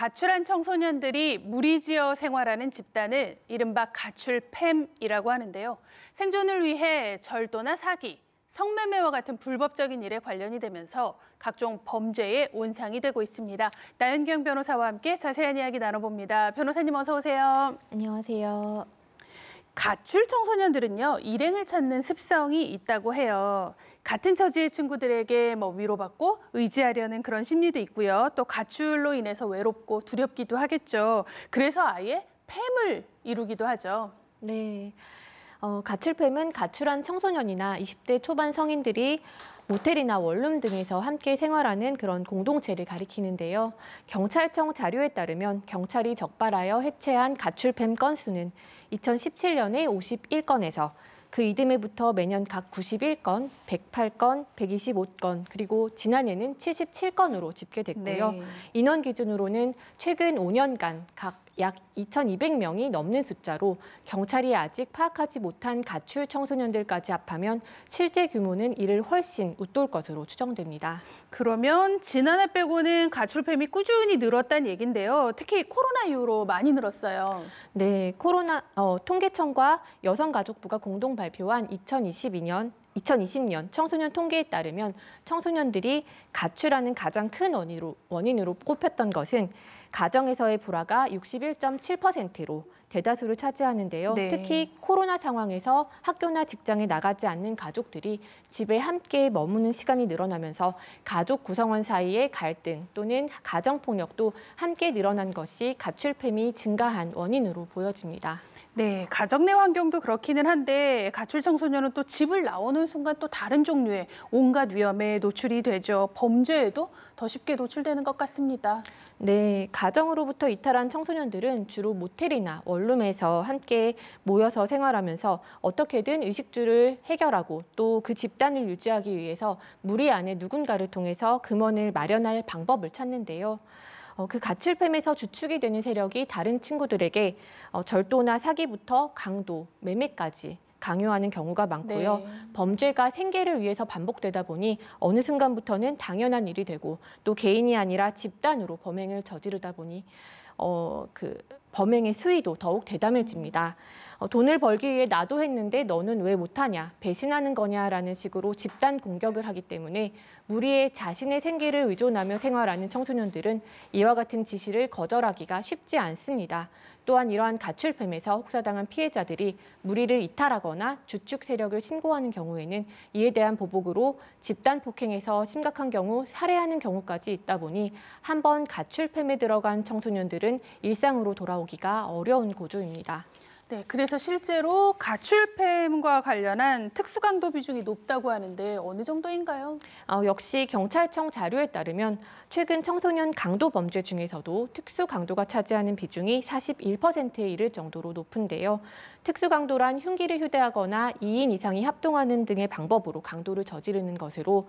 가출한 청소년들이 무리지어 생활하는 집단을 이른바 가출팸이라고 하는데요. 생존을 위해 절도나 사기, 성매매와 같은 불법적인 일에 관련이 되면서 각종 범죄의 온상이 되고 있습니다. 나연경 변호사와 함께 자세한 이야기 나눠봅니다. 변호사님 어서 오세요. 안녕하세요. 가출 청소년들은요, 일행을 찾는 습성이 있다고 해요. 같은 처지의 친구들에게 위로받고 의지하려는 그런 심리도 있고요. 또 가출로 인해서 외롭고 두렵기도 하겠죠. 그래서 아예 팸을 이루기도 하죠. 네. 가출팸은 가출한 청소년이나 20대 초반 성인들이 모텔이나 원룸 등에서 함께 생활하는 그런 공동체를 가리키는데요. 경찰청 자료에 따르면 경찰이 적발하여 해체한 가출팸 건수는 2017년에 51건에서 그 이듬해부터 매년 각 91건, 108건, 125건, 그리고 지난해는 77건으로 집계됐고요. 네. 인원 기준으로는 최근 5년간 각 약 2,200명이 넘는 숫자로 경찰이 아직 파악하지 못한 가출 청소년들까지 합하면 실제 규모는 이를 훨씬 웃돌 것으로 추정됩니다. 그러면 지난해 빼고는 가출팸이 꾸준히 늘었다는 얘긴데요. 특히 코로나 이후로 많이 늘었어요. 네, 통계청과 여성가족부가 공동 발표한 2020년 청소년 통계에 따르면 청소년들이 가출하는 가장 큰 원인으로 꼽혔던 것은 가정에서의 불화가 61.7%로 대다수를 차지하는데요. 네. 특히 코로나 상황에서 학교나 직장에 나가지 않는 가족들이 집에 함께 머무는 시간이 늘어나면서 가족 구성원 사이의 갈등 또는 가정폭력도 함께 늘어난 것이 가출팸이 증가한 원인으로 보여집니다. 네, 가정 내 환경도 그렇기는 한데 가출 청소년은 또 집을 나오는 순간 또 다른 종류의 온갖 위험에 노출이 되죠. 범죄에도 더 쉽게 노출되는 것 같습니다. 네, 가정으로부터 이탈한 청소년들은 주로 모텔이나 원룸에서 함께 모여서 생활하면서 어떻게든 의식주를 해결하고 또 그 집단을 유지하기 위해서 무리 안에 누군가를 통해서 금원을 마련할 방법을 찾는데요. 그 가출팸에서 주축이 되는 세력이 다른 친구들에게 절도나 사기부터 강도, 매매까지 강요하는 경우가 많고요. 네. 범죄가 생계를 위해서 반복되다 보니 어느 순간부터는 당연한 일이 되고 또 개인이 아니라 집단으로 범행을 저지르다 보니 범행의 수위도 더욱 대담해집니다. 돈을 벌기 위해 나도 했는데 너는 왜 못하냐, 배신하는 거냐라는 식으로 집단 공격을 하기 때문에 무리에 자신의 생계를 의존하며 생활하는 청소년들은 이와 같은 지시를 거절하기가 쉽지 않습니다. 또한 이러한 가출팸에서 혹사당한 피해자들이 무리를 이탈하거나 주축 세력을 신고하는 경우에는 이에 대한 보복으로 집단 폭행에서 심각한 경우 살해하는 경우까지 있다 보니 한번 가출팸에 들어간 청소년들은 일상으로 돌아오기가 어려운 고조입니다. 네, 그래서 실제로 가출팸과 관련한 특수강도 비중이 높다고 하는데 어느 정도인가요? 역시 경찰청 자료에 따르면 최근 청소년 강도 범죄 중에서도 특수강도가 차지하는 비중이 41%에 이를 정도로 높은데요. 특수강도란 흉기를 휴대하거나 2인 이상이 합동하는 등의 방법으로 강도를 저지르는 것으로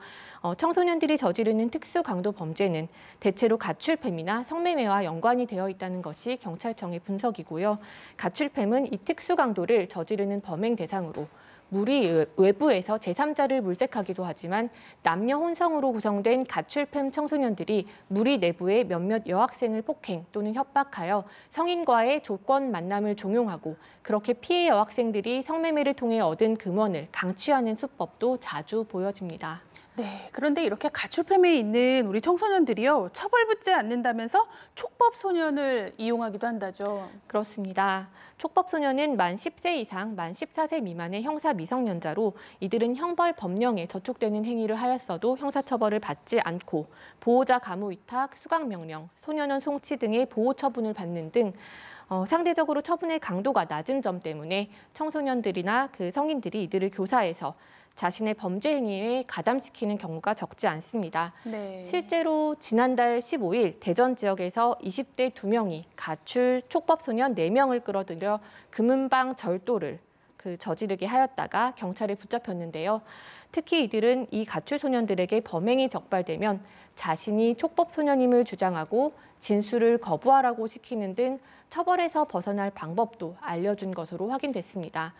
청소년들이 저지르는 특수강도 범죄는 대체로 가출팸이나 성매매와 연관이 되어 있다는 것이 경찰청의 분석이고요. 가출팸은 이 특수강도를 저지르는 범행 대상으로 무리 외부에서 제3자를 물색하기도 하지만 남녀 혼성으로 구성된 가출팸 청소년들이 무리 내부의 몇몇 여학생을 폭행 또는 협박하여 성인과의 조건 만남을 종용하고 그렇게 피해 여학생들이 성매매를 통해 얻은 금원을 강취하는 수법도 자주 보여집니다. 네, 그런데 이렇게 가출팸에 있는 우리 청소년들이요, 처벌받지 않는다면서 촉법소년을 이용하기도 한다죠. 그렇습니다. 촉법소년은 만 10세 이상, 만 14세 미만의 형사 미성년자로 이들은 형벌 법령에 저촉되는 행위를 하였어도 형사처벌을 받지 않고 보호자 가무 위탁, 수강명령, 소년원 송치 등의 보호 처분을 받는 등 상대적으로 처분의 강도가 낮은 점 때문에 청소년들이나 그 성인들이 이들을 교사해서 자신의 범죄 행위에 가담시키는 경우가 적지 않습니다. 네. 실제로 지난달 15일 대전 지역에서 20대 2명이 가출 촉법소년 4명을 끌어들여 금은방 절도를 저지르게 하였다가 경찰에 붙잡혔는데요. 특히 이들은 이 가출 소년들에게 범행이 적발되면 자신이 촉법소년임을 주장하고 진술을 거부하라고 시키는 등 처벌에서 벗어날 방법도 알려준 것으로 확인됐습니다.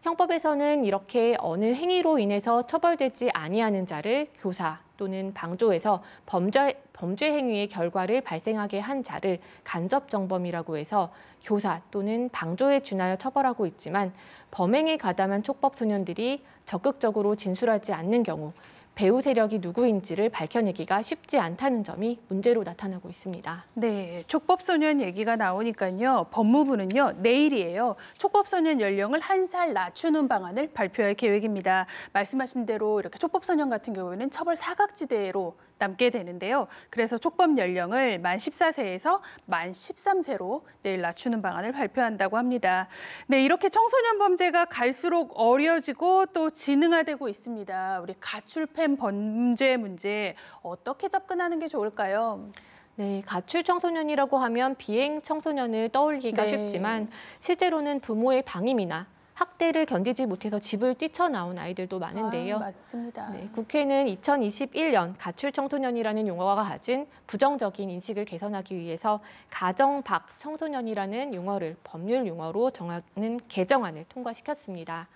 형법에서는 이렇게 어느 행위로 인해서 처벌되지 아니하는 자를 교사 또는 방조해서 범죄 행위의 결과를 발생하게 한 자를 간접정범이라고 해서 교사 또는 방조에 준하여 처벌하고 있지만 범행에 가담한 촉법 소년들이 적극적으로 진술하지 않는 경우 배후 세력이 누구인지를 밝혀내기가 쉽지 않다는 점이 문제로 나타나고 있습니다. 네, 촉법소년 얘기가 나오니까요. 법무부는요, 내일이에요. 촉법소년 연령을 1살 낮추는 방안을 발표할 계획입니다. 말씀하신 대로 이렇게 촉법소년 같은 경우에는 처벌 사각지대로 남게 되는데요. 그래서 촉법 연령을 만 14세에서 만 13세로 내일 낮추는 방안을 발표한다고 합니다. 네, 이렇게 청소년 범죄가 갈수록 어려지고 또 진흥화되고 있습니다. 우리 가출팸 범죄 문제 어떻게 접근하는 게 좋을까요? 네, 가출 청소년이라고 하면 비행 청소년을 떠올리기가 네. 쉽지만 실제로는 부모의 방임이나 학대를 견디지 못해서 집을 뛰쳐나온 아이들도 많은데요. 맞습니다. 네, 국회는 2021년 가출 청소년이라는 용어가 가진 부정적인 인식을 개선하기 위해서 가정 밖 청소년이라는 용어를 법률 용어로 정하는 개정안을 통과시켰습니다.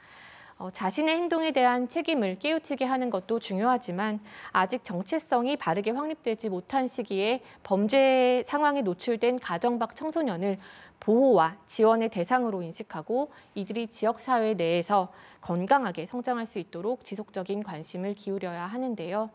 자신의 행동에 대한 책임을 깨우치게 하는 것도 중요하지만 아직 정체성이 바르게 확립되지 못한 시기에 범죄 상황에 노출된 가정 밖 청소년을 보호와 지원의 대상으로 인식하고 이들이 지역사회 내에서 건강하게 성장할 수 있도록 지속적인 관심을 기울여야 하는데요.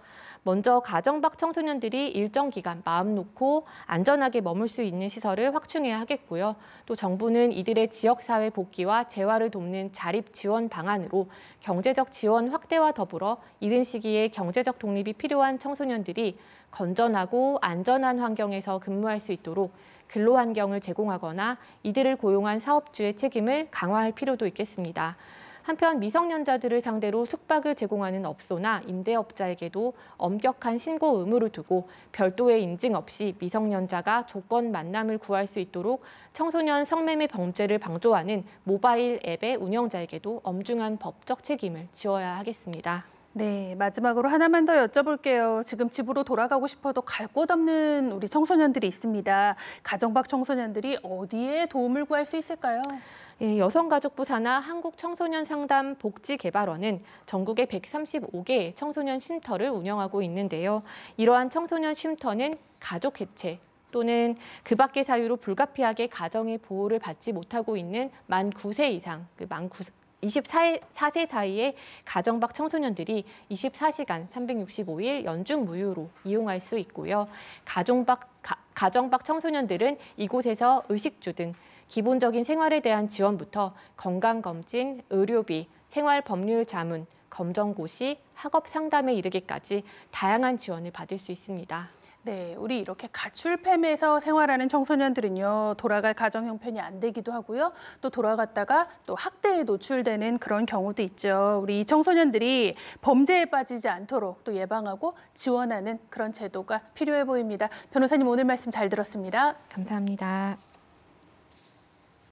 먼저 가정 밖 청소년들이 일정 기간 마음 놓고 안전하게 머물 수 있는 시설을 확충해야 하겠고요. 또 정부는 이들의 지역사회 복귀와 재활을 돕는 자립 지원 방안으로 경제적 지원 확대와 더불어 이른 시기에 경제적 독립이 필요한 청소년들이 건전하고 안전한 환경에서 근무할 수 있도록 근로 환경을 제공하거나 이들을 고용한 사업주의 책임을 강화할 필요도 있겠습니다. 한편 미성년자들을 상대로 숙박을 제공하는 업소나 임대업자에게도 엄격한 신고 의무를 두고 별도의 인증 없이 미성년자가 조건 만남을 구할 수 있도록 청소년 성매매 범죄를 방조하는 모바일 앱의 운영자에게도 엄중한 법적 책임을 지어야 하겠습니다. 네, 마지막으로 하나만 더 여쭤볼게요. 지금 집으로 돌아가고 싶어도 갈 곳 없는 우리 청소년들이 있습니다. 가정 밖 청소년들이 어디에 도움을 구할 수 있을까요? 예, 여성가족부 산하 한국청소년상담복지개발원은 전국에 135개의 청소년 쉼터를 운영하고 있는데요. 이러한 청소년 쉼터는 가족 해체 또는 그 밖의 사유로 불가피하게 가정의 보호를 받지 못하고 있는 만 9세 이상, 24세 사이의 가정 밖 청소년들이 24시간 365일 연중 무휴로 이용할 수 있고요. 가정 밖 청소년들은 이곳에서 의식주 등 기본적인 생활에 대한 지원부터 건강검진, 의료비, 생활법률 자문, 검정고시, 학업 상담에 이르기까지 다양한 지원을 받을 수 있습니다. 네, 우리 이렇게 가출팸에서 생활하는 청소년들은요, 돌아갈 가정 형편이 안 되기도 하고요. 또 돌아갔다가 또 학대에 노출되는 그런 경우도 있죠. 우리 이 청소년들이 범죄에 빠지지 않도록 또 예방하고 지원하는 그런 제도가 필요해 보입니다. 변호사님 오늘 말씀 잘 들었습니다. 감사합니다.